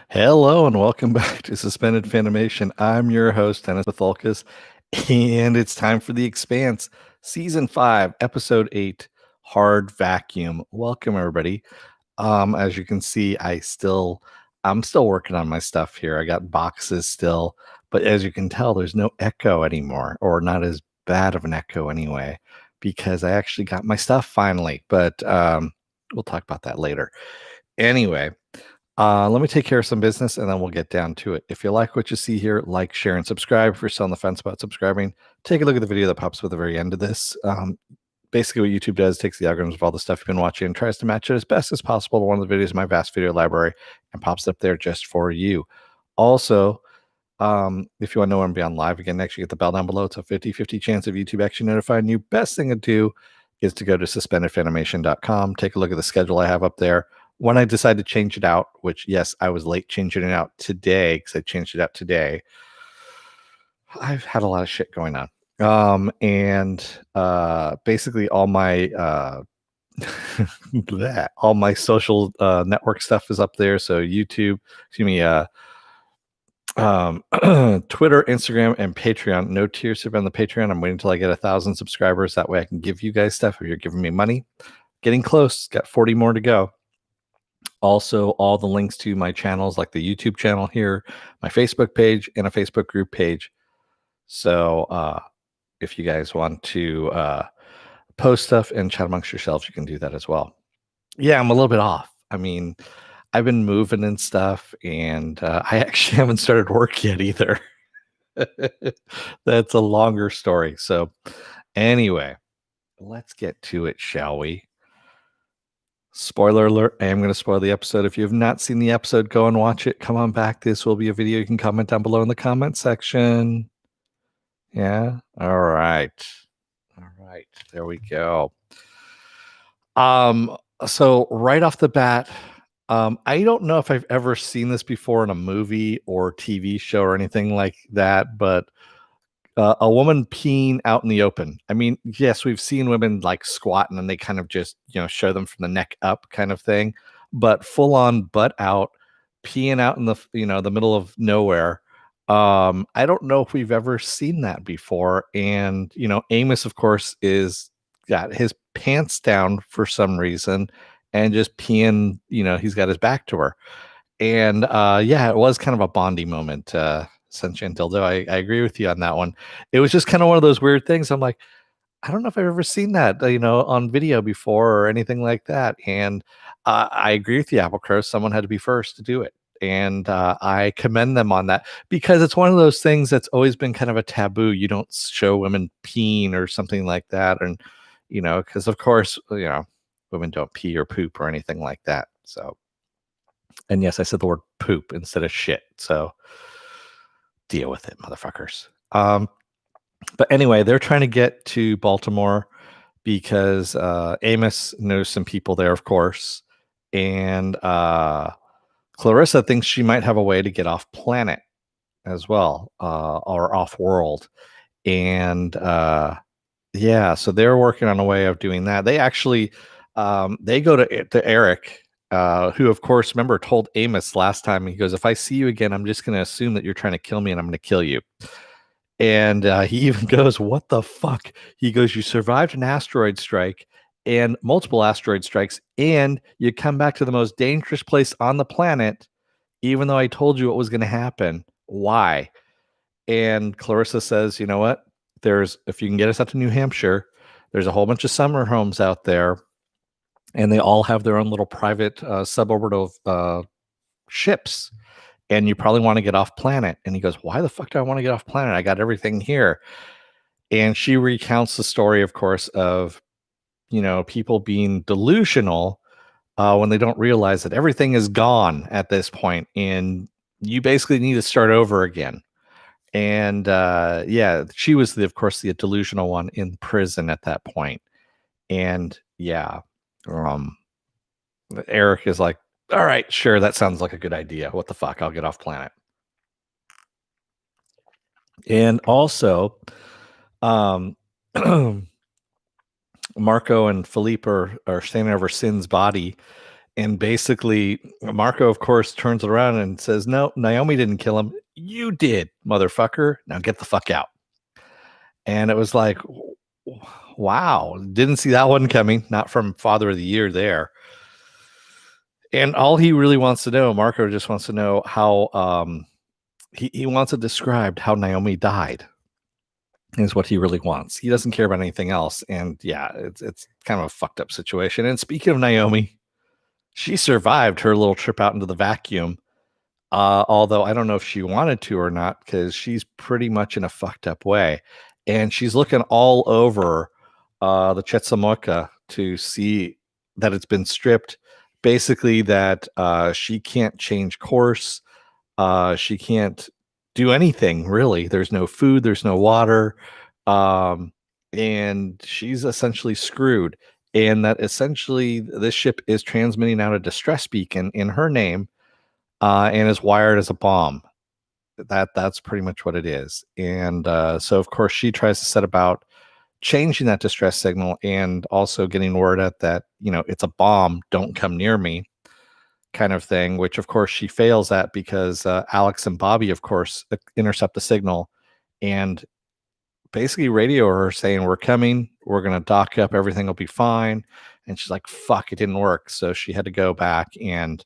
Hello and welcome back to Suspended Fanimation. I'm your host, Dennis Bethalkis, and it's time for The Expanse, Season 5, Episode 8, Hard Vacuum. Welcome, everybody. As you can see, I'm still working on my stuff here. I got boxes still, but as you can tell, there's no echo anymore, or not as bad of an echo anyway, because I actually got my stuff finally, but we'll talk about that later. Anyway, let me take care of some business and then we'll get down to it. If you like what you see here, like, share, and subscribe. If you're still on the fence about subscribing, take a look at the video that pops up at the very end of this. Basically, what YouTube does takes the algorithms of all the stuff you've been watching and tries to match it as best as possible to one of the videos in my vast video library and pops up there just for you. Also, if you want to know when I'm beyond live again next, you get the bell down below. It's a 50-50 chance of YouTube actually notifying you. Best thing to do is to go to suspendedfanimation.com. Take a look at the schedule I have up there. When I decide to change it out, which, yes, I was late changing it out today because I changed it out today. I've had a lot of shit going on. Basically all my all my social network stuff is up there. So YouTube, excuse me, Twitter, Instagram, and Patreon. No tiers have been on the Patreon. I'm waiting until I get 1,000 subscribers. That way I can give you guys stuff if you're giving me money. Getting close. Got 40 more to go. Also, all the links to my channels, like the YouTube channel here, my Facebook page, and a Facebook group page. So if you guys want to post stuff and chat amongst yourselves, you can do that as well. Yeah, I'm a little bit off. I mean, I've been moving and stuff, and I actually haven't started work yet either. That's a longer story. So anyway, let's get to it, shall we? Spoiler alert, I am going to spoil the episode. If you have not seen the episode, go and watch it. Come on back. This will be a video you can comment down below in the comment section. Yeah? All right. All right. There we go. So right off the bat, I don't know if I've ever seen this before in a movie or TV show or anything like that, but a woman peeing out in the open. I mean, yes, we've seen women like squatting and they kind of just, show them from the neck up kind of thing, but full on butt out, peeing out in the, the middle of nowhere. I don't know if we've ever seen that before. And, Amos, of course, is got his pants down for some reason and just peeing, he's got his back to her. And yeah, it was kind of a Bondy moment. Sunshine Dildo. I agree with you on that one. It was just kind of one of those weird things. I'm like, I don't know if I've ever seen that, on video before or anything like that. And I agree with you, Apple Crow. Someone had to be first to do it. And I commend them on that because it's one of those things that's always been kind of a taboo. You don't show women peeing or something like that. And, because of course, women don't pee or poop or anything like that. So, and yes, I said the word poop instead of shit. So, deal with it, motherfuckers. But anyway, they're trying to get to Baltimore because Amos knows some people there, of course, and Clarissa thinks she might have a way to get off planet as well, or off world. And yeah, so they're working on a way of doing that. They actually they go to Eric, who, of course, remember, told Amos last time. He goes, "If I see you again, I'm just going to assume that you're trying to kill me, and I'm going to kill you." And he even goes, "What the fuck?" He goes, "You survived an asteroid strike and multiple asteroid strikes, and you come back to the most dangerous place on the planet, even though I told you what was going to happen. Why?" And Clarissa says, "You know what? If you can get us out to New Hampshire, there's a whole bunch of summer homes out there, and they all have their own little private suborbital ships. And you probably want to get off planet." And he goes, "Why the fuck do I want to get off planet? I got everything here." And she recounts the story, of course, of, people being delusional when they don't realize that everything is gone at this point, and you basically need to start over again. And yeah, she was, of course, the delusional one in prison at that point. And yeah, Eric is like, "All right, sure, that sounds like a good idea. What the fuck? I'll get off planet." And also, um, Marco and Philippe are standing over Sin's body, And basically, Marco, of course, turns around and says, "No, Naomi didn't kill him. You did, motherfucker. Now get the fuck out." And it was like, wow, didn't see that one coming. Not from Father of the Year there. And all he really wants to know, Marco just wants to know how he wants it described how Naomi died. Is what he really wants. He doesn't care about anything else. And yeah, it's kind of a fucked up situation. And speaking of Naomi, she survived her little trip out into the vacuum. Although I don't know if she wanted to or not, because she's pretty much in a fucked up way. And she's looking all over the Chetzamoka to see that it's been stripped. Basically, that she can't change course. She can't do anything, really. There's no food, there's no water. And she's essentially screwed. And that essentially this ship is transmitting out a distress beacon in her name, and is wired as a bomb. That's pretty much what it is. And so of course she tries to set about changing that distress signal and also getting word out that, it's a bomb, don't come near me, kind of thing, which of course she fails at because Alex and Bobby, of course, intercept the signal and basically radio her saying, "We're coming, we're going to dock up, everything will be fine." And she's like, fuck, it didn't work. So she had to go back and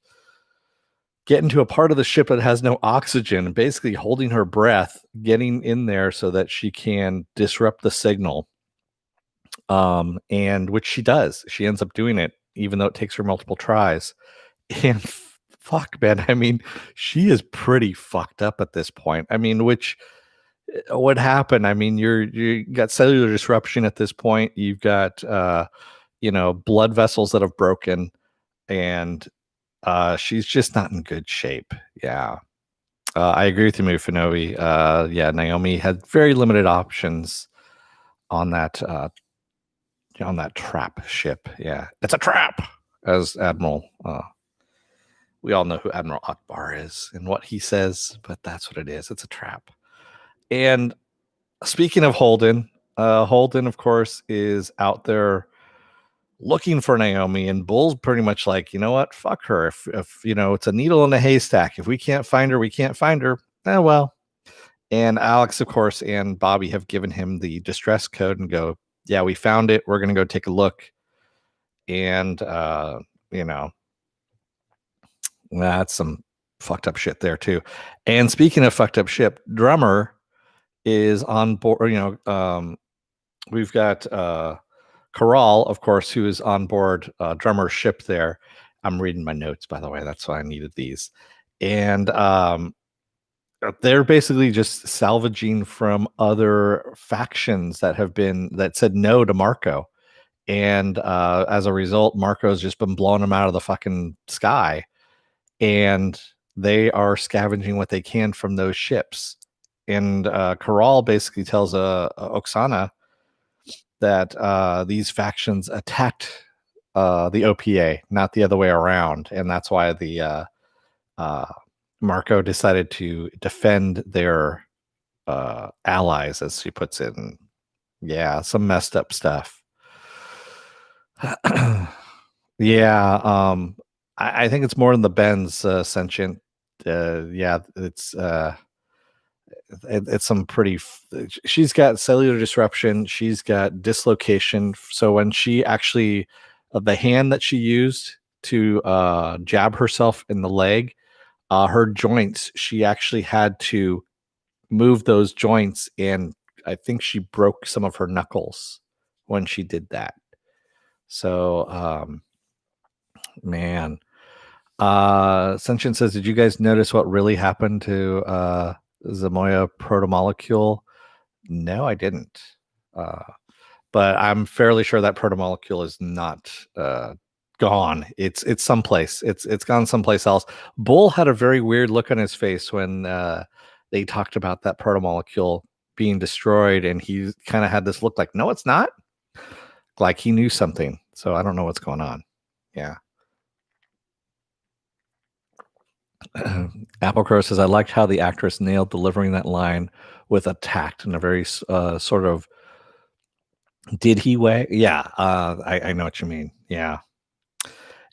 get into a part of the ship that has no oxygen, and basically holding her breath, getting in there so that she can disrupt the signal. And which she does. She ends up doing it, even though it takes her multiple tries. And fuck, man, I mean, she is pretty fucked up at this point. I mean, which what happened? I mean, you got cellular disruption at this point. You've got blood vessels that have broken, and she's just not in good shape. Yeah. I agree with you, Mufinobi. Yeah, Naomi had very limited options on that trap ship. Yeah, it's a trap, as Admiral. We all know who Admiral Akbar is and what he says, but that's what it is. It's a trap. And speaking of Holden, Holden, of course, is out there looking for Naomi, and Bull's pretty much like, you know what, fuck her. If it's a needle in a haystack. If we can't find her, we can't find her. Oh well. And Alex, of course, and Bobby have given him the distress code and go, yeah, we found it. We're gonna go take a look. And that's some fucked up shit there too. And speaking of fucked up shit, Drummer is on board. We've got Corral, of course, who is on board Drummer's ship there. I'm reading my notes, by the way. That's why I needed these. And they're basically just salvaging from other factions that said no to Marco. And as a result, Marco's just been blowing them out of the fucking sky. And they are scavenging what they can from those ships. And Corral basically tells Oksana that these factions attacked the OPA, not the other way around. And that's why the Marco decided to defend their allies, as she puts it. And yeah, some messed up stuff. Yeah, I think it's more than the Ben's sentient. Yeah, it's some pretty. She's got cellular disruption. She's got dislocation. So when she actually, the hand that she used to jab herself in the leg, her joints, she actually had to move those joints, and I think she broke some of her knuckles when she did that. So, man. Sentient says, did you guys notice what really happened to Zamoya protomolecule? No, I didn't. But I'm fairly sure that protomolecule is not gone. It's someplace. It's gone someplace else. Bull had a very weird look on his face when they talked about that protomolecule being destroyed, and he kind of had this look like, no, it's not. Like he knew something. So I don't know what's going on. Yeah. Applecrow says, I liked how the actress nailed delivering that line with a tact and a very sort of did he way. Yeah, I know what you mean. Yeah.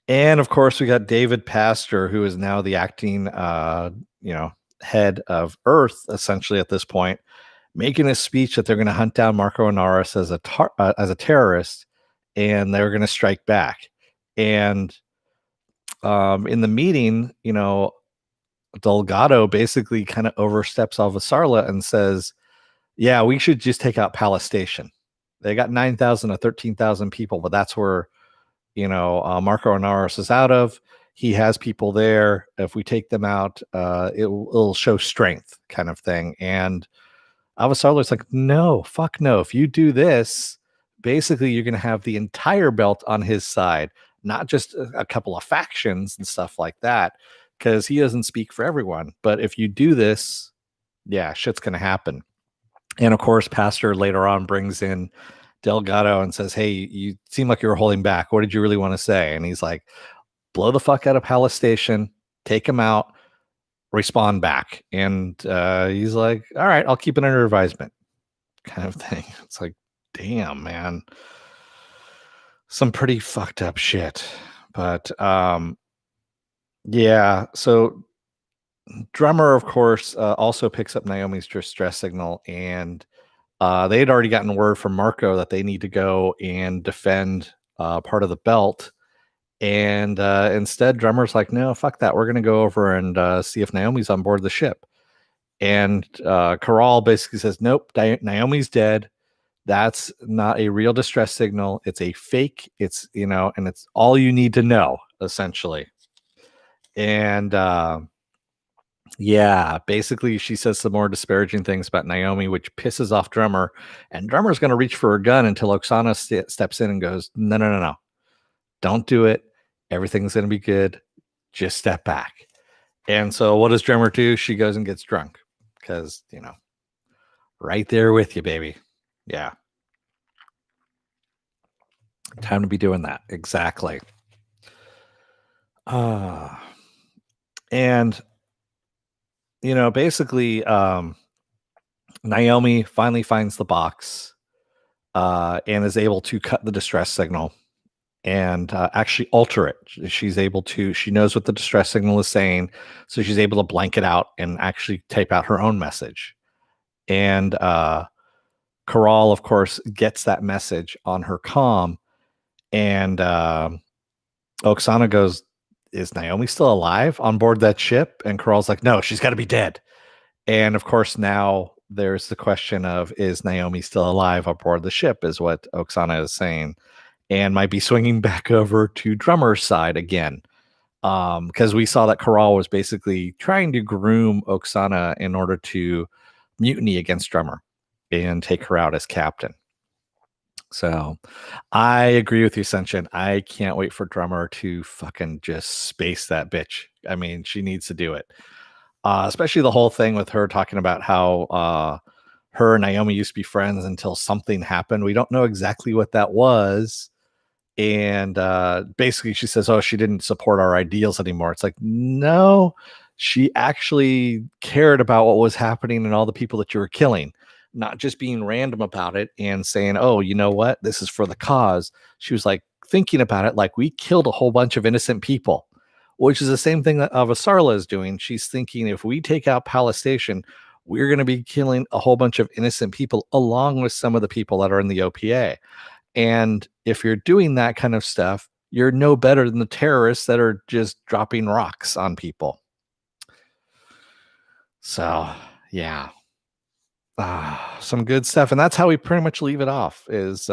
And of course, we got David Pastor, who is now the acting, head of Earth, essentially at this point, making a speech that they're going to hunt down Marco Inaris as a terrorist, and they're going to strike back. And in the meeting, Delgado basically kind of oversteps Avasarla and says, "Yeah, we should just take out Palace Station. They got 9,000 to 13,000 people, but that's where Marco Inaris is out of. He has people there. If we take them out, it'll show strength, kind of thing." And Avasarla's like, "No, fuck no. If you do this, basically you're going to have the entire belt on his side, not just a couple of factions and stuff like that, because he doesn't speak for everyone. But if you do this, yeah, shit's going to happen." And of course, Pastor later on brings in Delgado and says, "Hey, you seem like you were holding back. What did you really want to say?" And he's like, "Blow the fuck out of Palace Station, take him out, respond back." And he's like, "All right, I'll keep it under advisement," kind of thing. It's like, damn, man. Some pretty fucked up shit. But yeah, so Drummer, of course, also picks up Naomi's distress signal, and they had already gotten word from Marco that they need to go and defend part of the belt. And instead, Drummer's like, "No, fuck that. We're going to go over and see if Naomi's on board the ship." And Corral basically says, "Nope, Naomi's dead. That's not a real distress signal. It's a fake. It's, and it's all you need to know, essentially." And yeah, basically, she says some more disparaging things about Naomi, which pisses off Drummer. And Drummer's going to reach for a gun until Oksana steps in and goes, "No, no, no, no. Don't do it. Everything's going to be good. Just step back." And so what does Drummer do? She goes and gets drunk because, right there with you, baby. Yeah. Time to be doing that. Exactly. And, basically, Naomi finally finds the box and is able to cut the distress signal and actually alter it. She knows what the distress signal is saying, so she's able to blank it out and actually type out her own message. And Corral, of course, gets that message on her comm, and Oksana goes, "Is Naomi still alive on board that ship?" And Corral's like, "No, she's got to be dead." And of course, now there's the question of, is Naomi still alive aboard the ship, is what Oksana is saying, and might be swinging back over to Drummer's side again. Because we saw that Corral was basically trying to groom Oksana in order to mutiny against Drummer and take her out as captain. So I agree with you, Senshin. I can't wait for Drummer to fucking just space that bitch. I mean, she needs to do it. Especially the whole thing with her talking about how her and Naomi used to be friends until something happened. We don't know exactly what that was. And basically she says, "Oh, she didn't support our ideals anymore." It's like, no, she actually cared about what was happening and all the people that you were killing, not just being random about it and saying, "Oh, you know what, this is for the cause." She was like thinking about it like, we killed a whole bunch of innocent people, which is the same thing that Avasarla is doing. She's thinking, if we take out Palace Station, we're going to be killing a whole bunch of innocent people along with some of the people that are in the OPA. And if you're doing that kind of stuff, you're no better than the terrorists that are just dropping rocks on people. So, yeah. Some good stuff. And that's how we pretty much leave it off. Is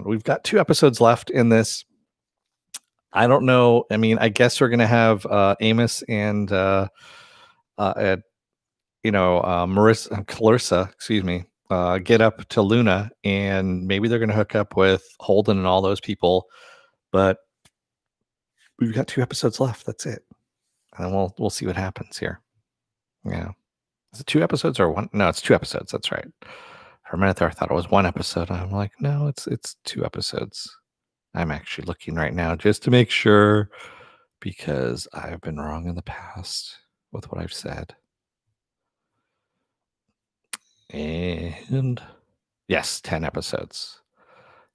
we've got 2 episodes left in this. I don't know. I mean, I guess we're going to have Amos and Clarissa, excuse me, get up to Luna, and maybe they're going to hook up with Holden and all those people. But we've got 2 episodes left. That's it, and then we'll see what happens here. Yeah, is it 2 episodes or 1? No, it's 2 episodes. That's right. For a minute there, I thought it was 1 episode. I'm like, no, it's 2 episodes. I'm actually looking right now just to make sure, because I've been wrong in the past with what I've said. And yes, 10 episodes.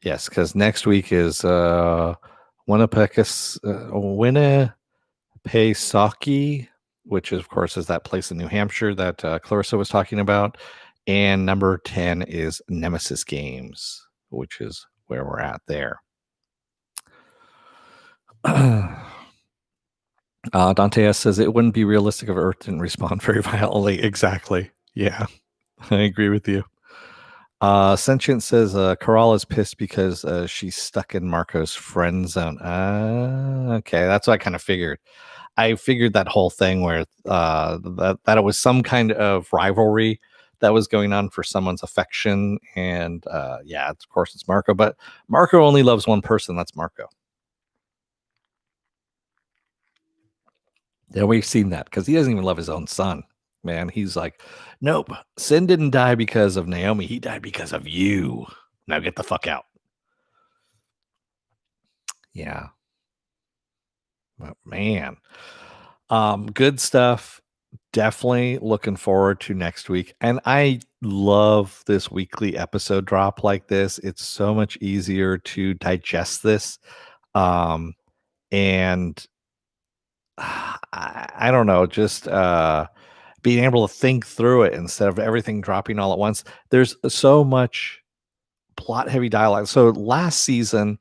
Yes, because next week is Winnipesaukee, which of course is that place in New Hampshire that Clarissa was talking about. And number 10 is Nemesis Games, which is where we're at there. Dante S says it wouldn't be realistic if Earth didn't respond very violently. Exactly. Yeah, I agree with you. Sentient says Caral is pissed because she's stuck in Marco's friend zone. Okay, that's what I kind of figured. I figured that whole thing where that it was some kind of rivalry that was going on for someone's affection, and yeah, of course it's Marco, but Marco only loves one person. That's Marco. Yeah, we've seen that because he doesn't even love his own son. Man, he's like, nope, Sin didn't die because of Naomi. He died because of you. Now get the fuck out. Yeah. But man, good stuff. Definitely looking forward to next week. And I love this weekly episode drop like this. It's so much easier to digest this. And I don't know, just being able to think through it instead of everything dropping all at once. There's so much plot heavy dialogue. So last season,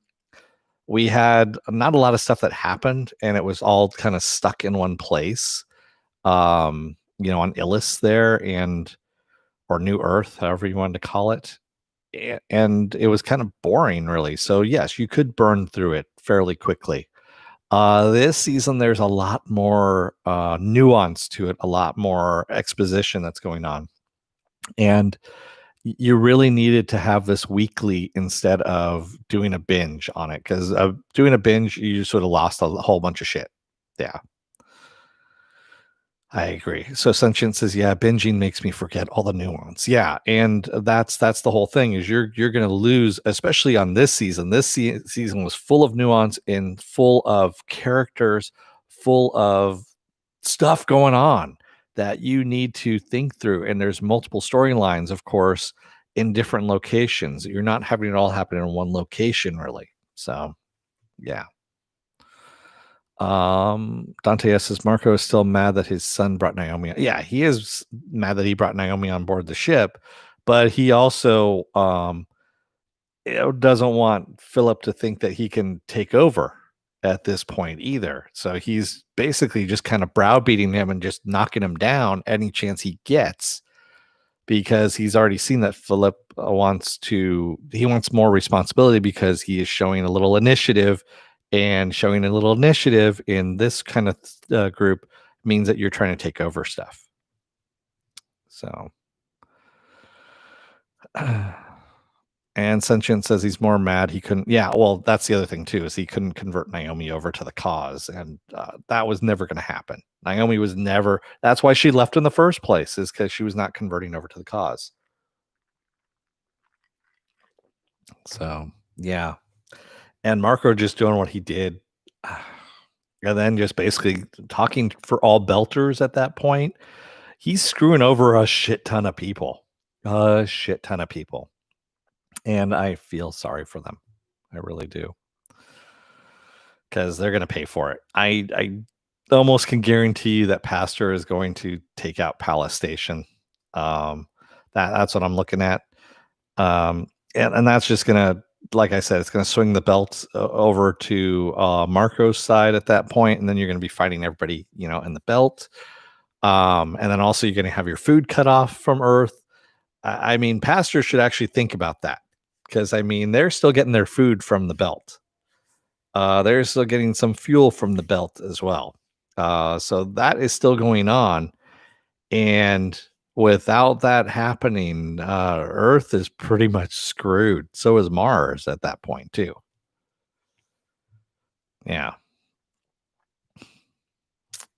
we had not a lot of stuff that happened, and it was all kind of stuck in one place. On Illis there and or New Earth, however you wanted to call it. And it was kind of boring, really. So yes, you could burn through it fairly quickly. This season, there's a lot more nuance to it, a lot more exposition that's going on. And you really needed to have this weekly instead of doing a binge on it, because doing a binge, you sort of lost a whole bunch of shit. Yeah. I agree. So Sentient says, yeah, binging makes me forget all the nuance. Yeah, and that's the whole thing is you're going to lose, especially on this season. This season was full of nuance and full of characters, full of stuff going on that you need to think through. And there's multiple storylines, of course, in different locations. You're not having it all happen in one location, really. So, yeah. Dante S says Marco is still mad that his son brought Naomi. Yeah, he is mad that he brought Naomi on board the ship, but he also doesn't want Philip to think that he can take over at this point either. So he's basically just kind of browbeating him and just knocking him down any chance he gets, because he's already seen that Philip wants more responsibility because he is showing a little initiative, and showing a little initiative in this kind of group means that you're trying to take over stuff. So, and Sentient says he's more mad he couldn't. Yeah, well, that's the other thing too, is he couldn't convert Naomi over to the cause, and that was never going to happen. Naomi was never. That's why she left in the first place, is because she was not converting over to the cause. So, yeah. And Marco just doing what he did, and then just basically talking for all belters at that point. He's screwing over a shit ton of people. And I feel sorry for them. I really do. Because they're going to pay for it. I almost can guarantee you that Pastor is going to take out Palace Station. That's what I'm looking at. And that's just going to, like I said, it's going to swing the belt over to Marco's side at that point, and then you're going to be fighting everybody, in the belt. And then also you're going to have your food cut off from Earth. I mean, pastors should actually think about that, because they're still getting their food from the belt. They're still getting some fuel from the belt as well. So that is still going on. And without that happening, Earth is pretty much screwed. So is Mars at that point too. Yeah.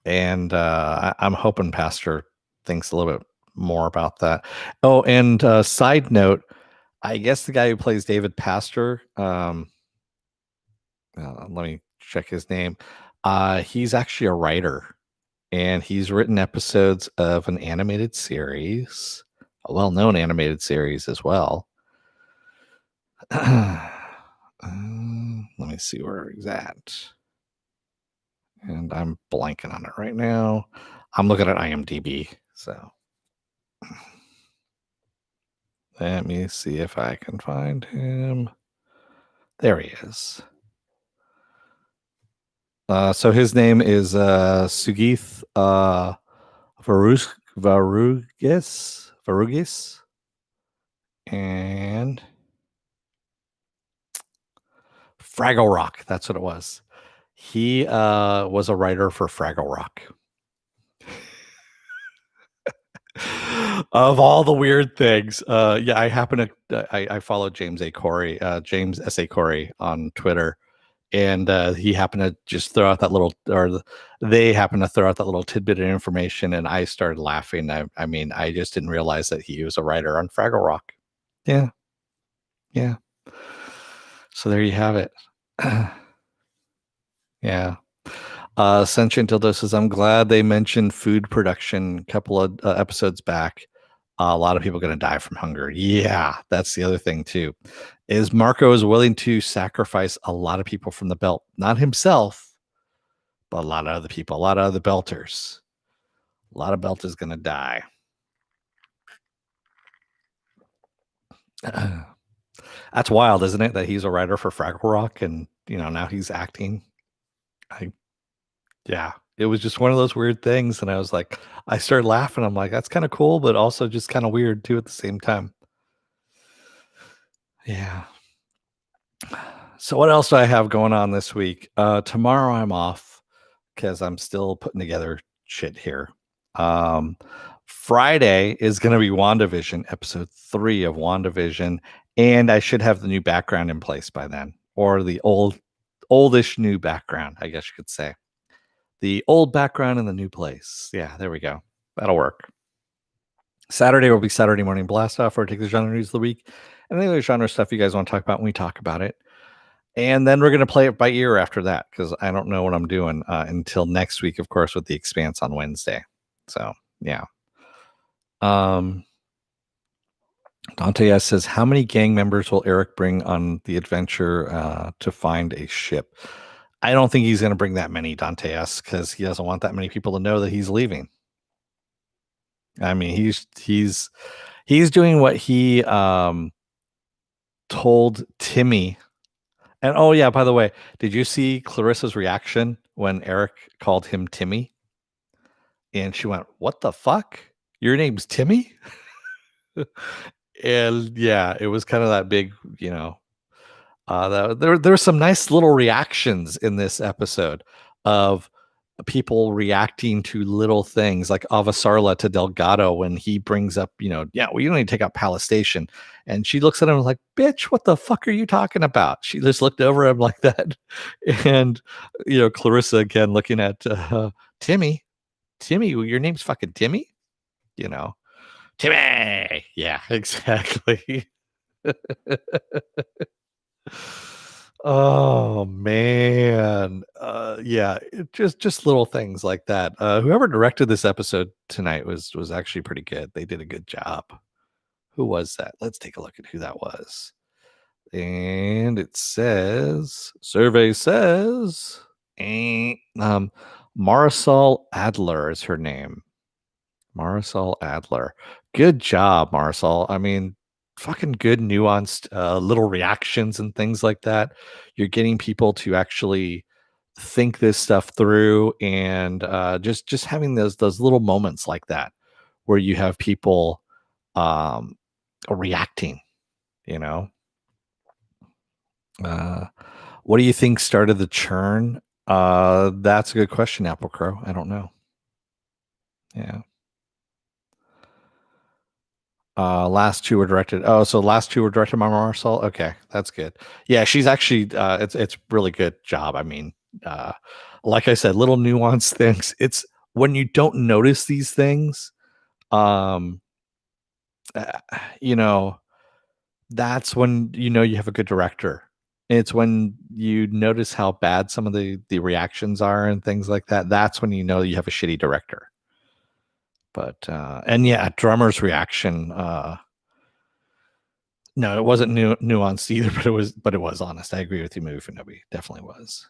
And I'm hoping Pastor thinks a little bit more about that. Oh, and side note, I guess the guy who plays David Pastor, let me check his name. He's actually a writer, and he's written episodes of an animated series, a well-known animated series as well. Let me see where he's at. And I'm blanking on it right now. I'm looking at IMDb. So let me see if I can find him. There he is. So his name is Sugith Varugis, and Fraggle Rock. That's what it was. He was a writer for Fraggle Rock. Of all the weird things, yeah, I happen to I follow James A. Corey, James S. A. Corey on Twitter, and he happened to just throw out that little, they happened to throw out that little tidbit of information, and I started laughing. I mean, I just didn't realize that he was a writer on Fraggle Rock. Yeah, yeah. So there you have it. Yeah. Sentient Dildo says, I'm glad they mentioned food production a couple of episodes back. A lot of people going to die from hunger. Yeah, that's the other thing too. Is Marco is willing to sacrifice a lot of people from the belt, not himself, but a lot of other people, a lot of other belters. A lot of belters going to die. That's wild, isn't it? That he's a writer for Fraggle Rock, and now he's acting. Yeah, it was just one of those weird things, and I was like, I started laughing. I'm like, that's kind of cool, but also just kind of weird too at the same time. Yeah. So what else do I have going on this week? Tomorrow I'm off because I'm still putting together shit here. Friday is going to be WandaVision, episode 3 of WandaVision, and I should have the new background in place by then, or the oldish new background, I guess you could say. The old background in the new place. Yeah, there we go. That'll work. Saturday will be Saturday Morning Blast Off, where I take the genre news of the week and any other genre stuff you guys want to talk about when we talk about it. And then we're going to play it by ear after that, because I don't know what I'm doing until next week, of course, with the Expanse on Wednesday. So, yeah. Dante S says, how many gang members will Eric bring on the adventure to find a ship? I don't think he's going to bring that many, Dante S, because he doesn't want that many people to know that he's leaving. I mean, he's doing what he told Timmy. And oh yeah, by the way, did you see Clarissa's reaction when Eric called him Timmy? And she went, "What the fuck? Your name's Timmy?" And yeah, it was kind of that big, there were some nice little reactions in this episode of people reacting to little things, like Avasarla to Delgado when he brings up, yeah, well, you don't need to take out Palace Station. And she looks at him like, bitch, what the fuck are you talking about? She just looked over him like that. And, Clarissa again looking at Timmy, your name's fucking Timmy, Timmy. Yeah, exactly. Oh man. Yeah, just little things like that. Whoever directed this episode tonight was actually pretty good. They did a good job. Who was that? Let's take a look at who that was. And it says, survey says, Marisol Adler is her name. Marisol Adler. Good job, Marisol. I mean, fucking good nuanced little reactions and things like that. You're getting people to actually think this stuff through, and just having those little moments like that where you have people reacting, what do you think started the churn? That's a good question, Apple Crow. I don't know. Yeah. Last two were directed. Oh, so last two were directed by Marisol. Okay, that's good. Yeah, she's actually it's really good job. I mean, like I said, little nuanced things. It's when you don't notice these things, um, uh, you know, that's when you have a good director. It's when you notice how bad some of the reactions are and things like that. That's when you know you have a shitty director. But and yeah, drummer's reaction. No, it wasn't nuanced either, but it was honest. I agree with you, movie for Nobody. Definitely was.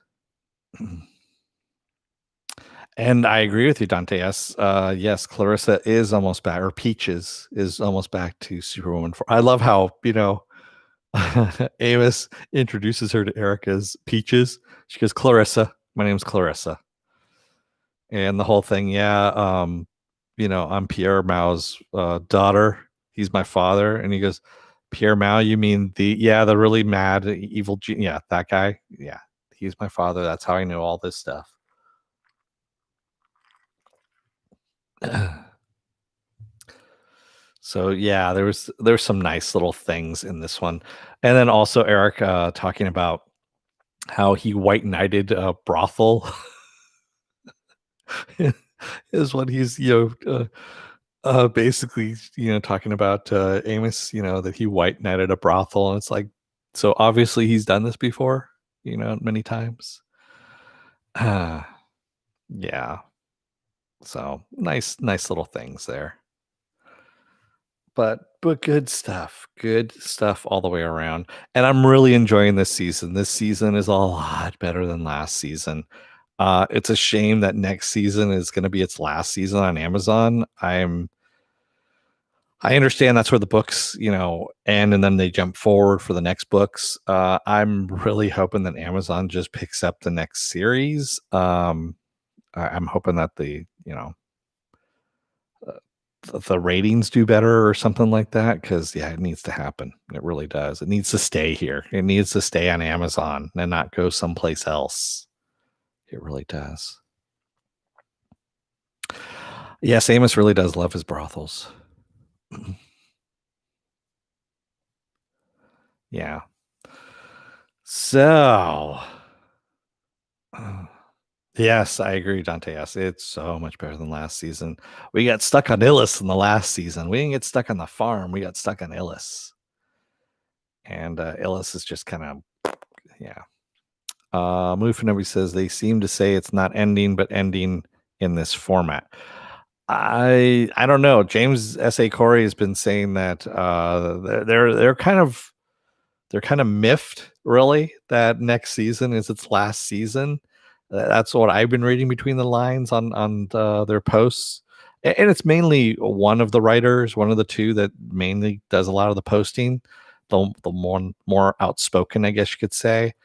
And I agree with you, Dante. Yes, Clarissa is almost back, or Peaches is almost back to Superwoman. I love how Amos introduces her to Eric as Peaches. She goes, Clarissa. My name's Clarissa. And the whole thing, yeah, I'm Pierre Mao's daughter. He's my father. And he goes, Pierre Mao, you mean the really mad, evil, yeah, that guy? Yeah, he's my father. That's how I know all this stuff. So yeah, there's some nice little things in this one. And then also Eric talking about how he white knighted a brothel is what he's basically talking about Amos, that he white knighted a brothel, and it's like, so obviously he's done this before, many times. Yeah, so nice little things there, but good stuff all the way around. And I'm really enjoying this season. This season is a lot better than last season. It's a shame that next season is going to be its last season on Amazon. I understand that's where the books, end, and then they jump forward for the next books. I'm really hoping that Amazon just picks up the next series. I'm hoping that the ratings do better or something like that, because yeah, it needs to happen. It really does. It needs to stay here. It needs to stay on Amazon and not go someplace else. It really does. Yes, Amos really does love his brothels. Yeah. So, yes, I agree, Dante. Yes, it's so much better than last season. We got stuck on Illis in the last season. We didn't get stuck on the farm. We got stuck on Illis. And Illis is just kind of, yeah. Movie says they seem to say it's not ending, but ending in this format. I don't know. James S.A. Corey has been saying that they're kind of miffed, really, that next season is its last season. That's what I've been reading between the lines on their posts, and it's mainly one of the writers, one of the two that mainly does a lot of the posting, the more outspoken, I guess you could say.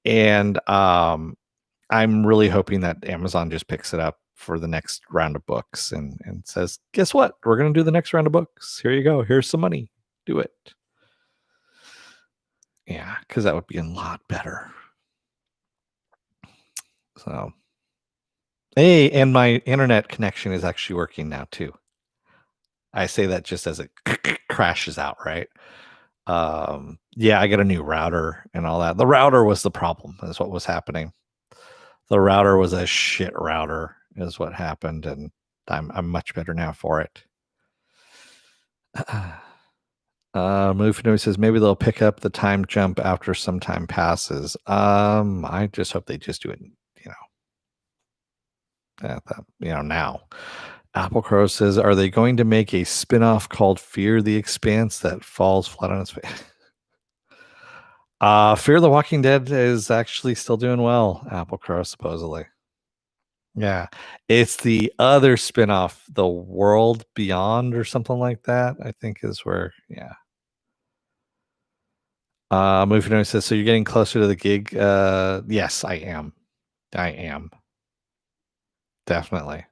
And I'm really hoping that Amazon just picks it up for the next round of books and says, guess what? We're going to do the next round of books. Here you go. Here's some money. Do it. Yeah, because that would be a lot better. So, hey, and my internet connection is actually working now too. I say that just as it crashes out, right? Yeah, I got a new router and all that. The router was the problem. That's what was happening. The router was a shit router, is what happened, and I'm much better now for it. Mufino says maybe they'll pick up the time jump after some time passes. I just hope they just do it, now. Apple Crow says, are they going to make a spin-off called Fear the Expanse that falls flat on its face? Fear the Walking Dead is actually still doing well, Apple Crow, supposedly. Yeah. It's the other spin-off, The World Beyond or something like that, I think is where, yeah. Movie Note says, so you're getting closer to the gig? Yes, I am. Definitely.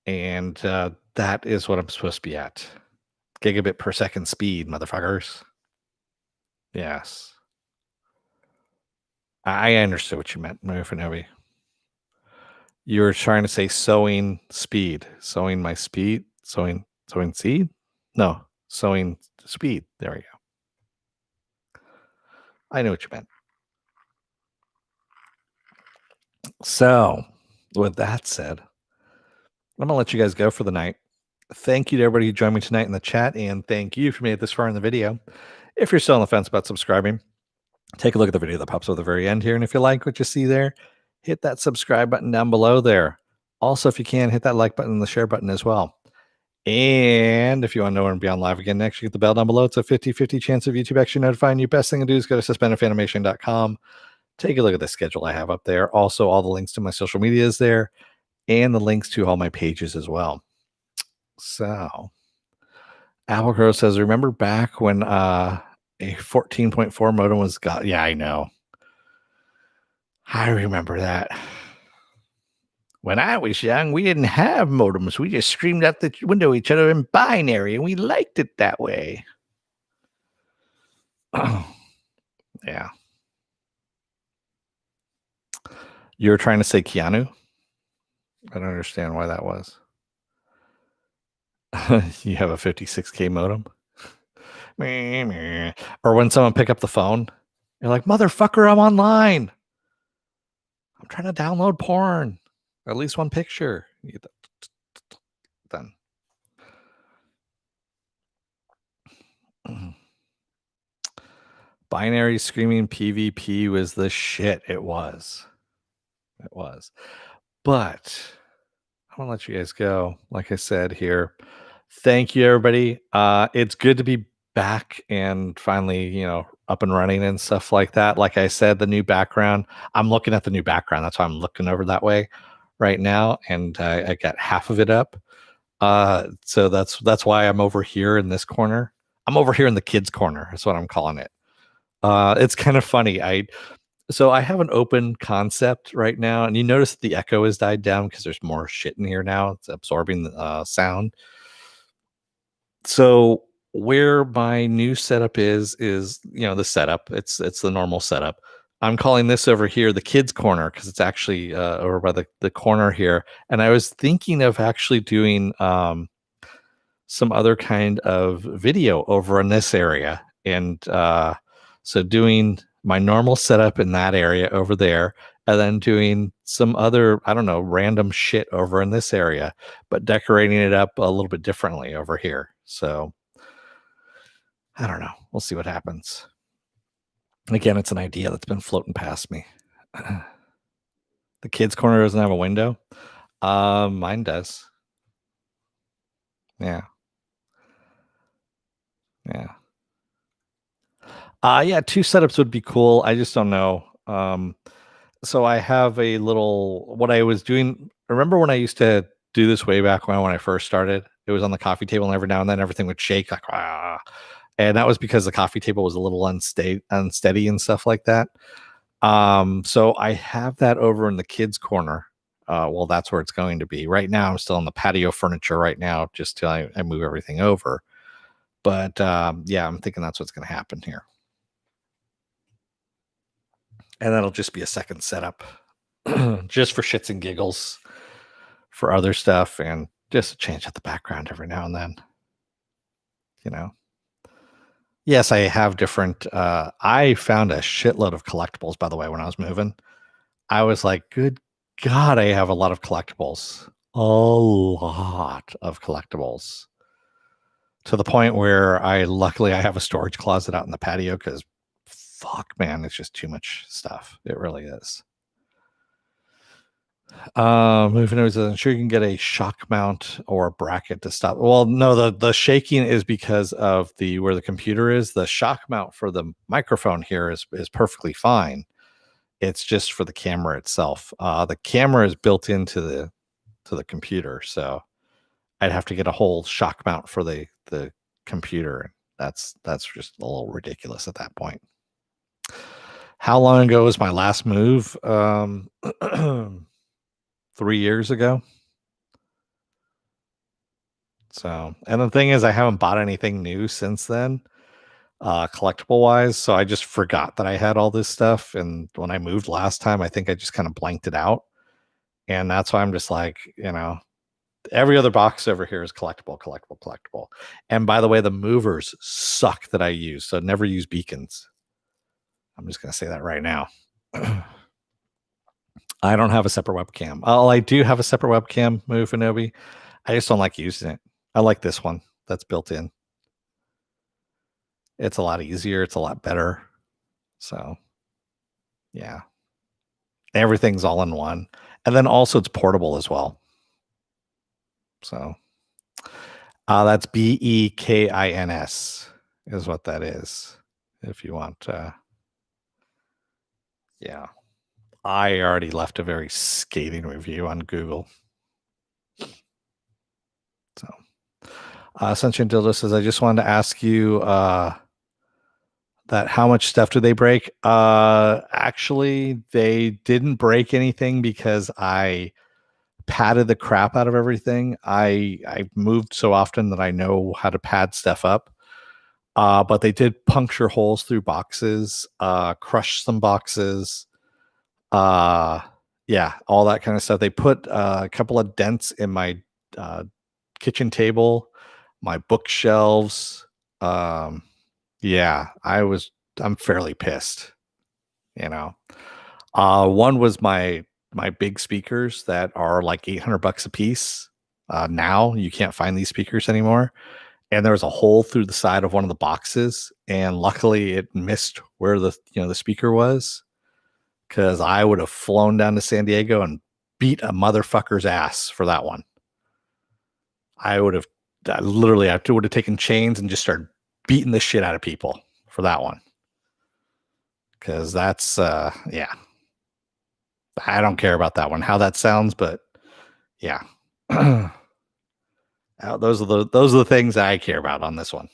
And that is what I'm supposed to be at. Gigabit per second speed, motherfuckers. Yes. I understood what you meant, Movie. You were trying to say sowing speed. Sowing my speed? Sowing seed? No, sowing speed. There we go. I know what you meant. So, with that said, I'm going to let you guys go for the night. Thank you to everybody who joined me tonight in the chat, and thank you if you made it this far in the video. If you're still on the fence about subscribing, take a look at the video that pops up at the very end here, and if you like what you see there, hit that subscribe button down below there. Also, if you can, hit that like button and the share button as well. And if you want to know when I'm beyond live again next, you get the bell down below. It's a 50-50 chance of YouTube actually notifying you. Best thing to do is go to suspendedfanimation.com. Take a look at the schedule I have up there. Also, all the links to my social media is there, and the links to all my pages as well. So, Apple Crow says, remember back when a 14.4 modem was got? Yeah, I know. I remember that. When I was young, we didn't have modems. We just screamed out the window at each other in binary, and we liked it that way. Yeah. You were trying to say Keanu? I don't understand why that was. You have a 56K modem? Or when someone pick up the phone, you're like, motherfucker, I'm online. I'm trying to download porn. Or at least one picture. Done. Binary screaming PvP was the shit. It was. It was. But I want to let you guys go. Like I said here, thank you, everybody. It's good to be back and finally, up and running and stuff like that. Like I said, the new background, I'm looking at the new background. That's why I'm looking over that way right now. And I got half of it up. So that's why I'm over here in this corner. I'm over here in the kids' corner. That's what I'm calling it. It's kind of funny. So I have an open concept right now, and you notice the echo has died down because there's more shit in here now. It's absorbing the sound. So where my new setup is the setup. It's the normal setup. I'm calling this over here the kids corner because it's actually over by the corner here. And I was thinking of actually doing some other kind of video over in this area. And so doing my normal setup in that area over there, and then doing some other, I don't know, random shit over in this area, but decorating it up a little bit differently over here. So I don't know. We'll see what happens. Again, it's an idea that's been floating past me. The kids' corner doesn't have a window. Mine does. Yeah. Yeah. Yeah, two setups would be cool. I just don't know. So I have a little what I was doing. Remember when I used to do this way back when I first started? It was on the coffee table, and every now and then everything would shake like and that was because the coffee table was a little unsteady and stuff like that. So I have that over in the kids' corner. Well, that's where it's going to be. Right now, I'm still on the patio furniture right now, just till I move everything over. But yeah, I'm thinking that's what's going to happen here. And that'll just be a second setup just for shits and giggles for other stuff and just to change out the background every now and then. Yes, I have different. I found a shitload of collectibles, by the way, when I was moving. I was like, good God, I have a lot of collectibles. A lot of collectibles. To the point where luckily I have a storage closet out in the patio because fuck, man, it's just too much stuff. It really is. Moving over, I'm sure you can get a shock mount or a bracket to stop. Well, no, the shaking is because of where the computer is. The shock mount for the microphone here is perfectly fine. It's just for the camera itself. The camera is built into the computer, so I'd have to get a whole shock mount for the computer. That's just a little ridiculous at that point. How long ago was my last move? 3 years ago. So, and the thing is, I haven't bought anything new since then, collectible wise. So I just forgot that I had all this stuff. And when I moved last time, I think I just kind of blanked it out. And that's why I'm just like, every other box over here is collectible, collectible, collectible. And by the way, the movers suck that I use. So never use beacons. I'm just going to say that right now. I don't have a separate webcam. Oh, I do have a separate webcam, Mufinobi. I just don't like using it. I like this one that's built in. It's a lot easier. It's a lot better. So, yeah. Everything's all in one. And then also it's portable as well. So, That's Bekins is what that is. If you want, yeah. I already left a very scathing review on Google. So, Sunshine Dildo says, I just wanted to ask you that how much stuff do they break? Actually, they didn't break anything because I padded the crap out of everything. I moved so often that I know how to pad stuff up. But they did puncture holes through boxes, crush some boxes, uh, yeah, all that kind of stuff. They put a couple of dents in my uh, kitchen table, my bookshelves. Um, yeah, I'm fairly pissed, you know. One was my big speakers that are like 800 bucks a piece. Now you can't find these speakers anymore. And there was a hole through the side of one of the boxes, and luckily it missed where the speaker was, because I would have flown down to San Diego and beat a motherfucker's ass for that one. I would have literally I would have taken chains and just started beating the shit out of people for that one, because that's yeah, I don't care about that one how that sounds, but yeah. Those are the things I care about on this one.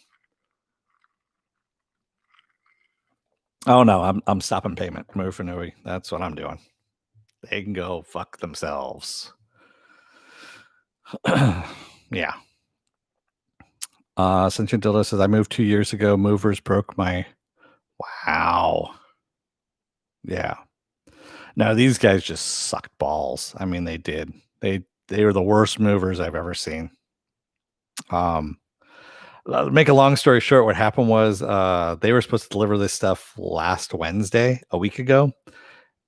Oh no, I'm stopping payment. Move for Nui. That's what I'm doing. They can go fuck themselves. Yeah. Sentient Dildo says I moved 2 years ago. Movers broke my. Wow. Yeah. No, these guys just sucked balls. I mean, they did. They were the worst movers I've ever seen. Make a long story short, what happened was they were supposed to deliver this stuff last Wednesday, a week ago,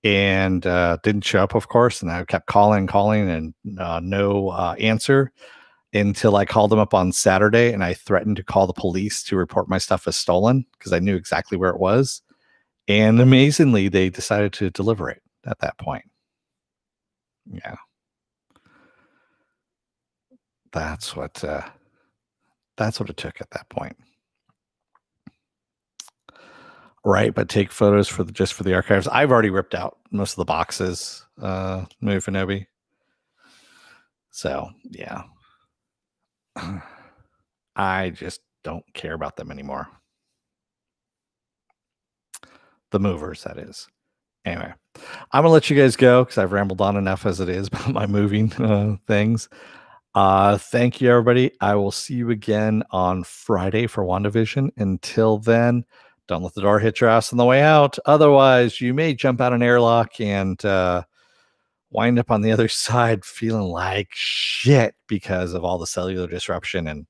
and didn't show up, of course. And I kept calling, and no answer until I called them up on Saturday, and I threatened to call the police to report my stuff as stolen because I knew exactly where it was. And amazingly, they decided to deliver it at that point. Yeah, that's what it took at that point. Right, but take photos just for the archives. I've already ripped out most of the boxes, Mufinobi. So yeah, I just don't care about them anymore. The movers, that is. Anyway, I'm gonna let you guys go because I've rambled on enough as it is about my moving things. Thank you, everybody. I will see you again on Friday for WandaVision. Until then, don't let the door hit your ass on the way out. Otherwise, you may jump out an airlock and wind up on the other side feeling like shit because of all the cellular disruption. And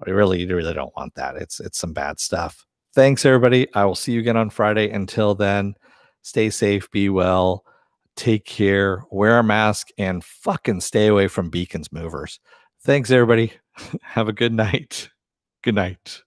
you really don't want that. It's some bad stuff. Thanks, everybody. I will see you again on Friday. Until then, stay safe, be well, take care, wear a mask, and fucking stay away from Beacons movers. Thanks, everybody. Have a good night. Good night.